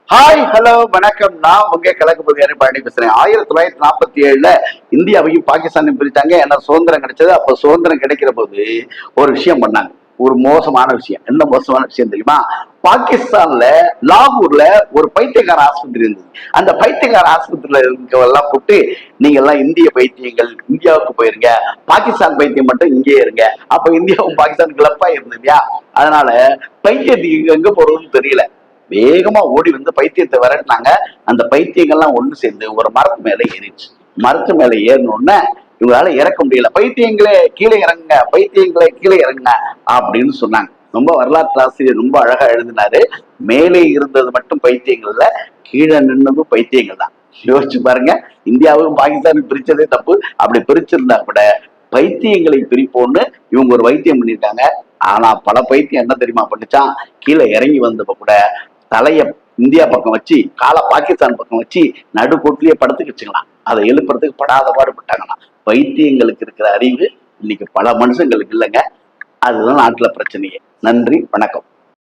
Hi hello வணக்கம். நான் உங்க கிழக்கு பகுதியான பழனி பேசுறேன். 1947 இந்தியாவையும் பாகிஸ்தானையும் பிரித்தாங்க. ஏன்னா சுதந்திரம் கிடைச்சது. அப்ப சுதந்திரம் கிடைக்கிற போது ஒரு விஷயம் பண்ணாங்க. ஒரு மோசமான விஷயம். என்ன மோசமான விஷயம் தெரியுமா? பாகிஸ்தான்ல லாகூர்ல ஒரு பைத்தியக்கார ஆஸ்பத்திரி இருந்தது. அந்த பைத்தியக்கார ஆஸ்பத்திரியில இருக்கவெல்லாம் கூப்பிட்டு, நீங்க எல்லாம் இந்திய பைத்தியங்கள், இந்தியாவுக்கு போயிருங்க, பாகிஸ்தான் பைத்தியம் மட்டும் இங்கே இருங்க. அப்ப இந்தியாவும் பாகிஸ்தான் கிளப்பா இருந்தது இல்லையா? அதனால பைத்தியத்துக்கு எங்க போறதுன்னு தெரியல. வேகமா ஓடி வந்து பைத்தியத்தை விரட்டினாங்க. அந்த பைத்தியங்கள்லாம் ஒண்ணு சேர்ந்து ஒரு மரத்து மேல ஏறிடுச்சு. மரத்து மேல ஏறினோடனே இவங்களால இறக்க முடியல. பைத்தியங்களே கீழே இறங்குங்க, பைத்தியங்களே கீழே இறங்குங்க அப்படின்னு சொன்னாங்க. ரொம்ப வரலாற்று ஆசிரியர் ரொம்ப அழகா எழுதினாரு. மேலே இருந்தது மட்டும் பைத்தியங்கள் இல்ல, கீழே நின்னதும் பைத்தியங்கள் தான். யோசிச்சு பாருங்க. இந்தியாவுக்கும் பாகிஸ்தானுக்கும் பிரிச்சதே தப்பு. அப்படி பிரிச்சிருந்தா கூட பைத்தியங்களை பிரிப்போன்னு இவங்க ஒரு வைத்தியம் பண்ணியிருக்காங்க. ஆனா பல பைத்தியம் என்ன தெரியுமா பண்ணுச்சான்? கீழே இறங்கி வந்தப்ப கூட தலைய இந்தியா பக்கம் வச்சு காலை பாகிஸ்தான் பக்கம் வச்சு நடுக்கோட்டிலேயே படுத்துக்கிச்சுக்கலாம். அதை எழுப்புறதுக்கு படாத பாடுபட்டாங்கன்னா, பைத்தியங்களுக்கு இருக்கிற அறிவு இன்னைக்கு பல மனுஷங்களுக்கு இல்லைங்க. அதுதான் நாட்டுல பிரச்சனையே. நன்றி, வணக்கம்.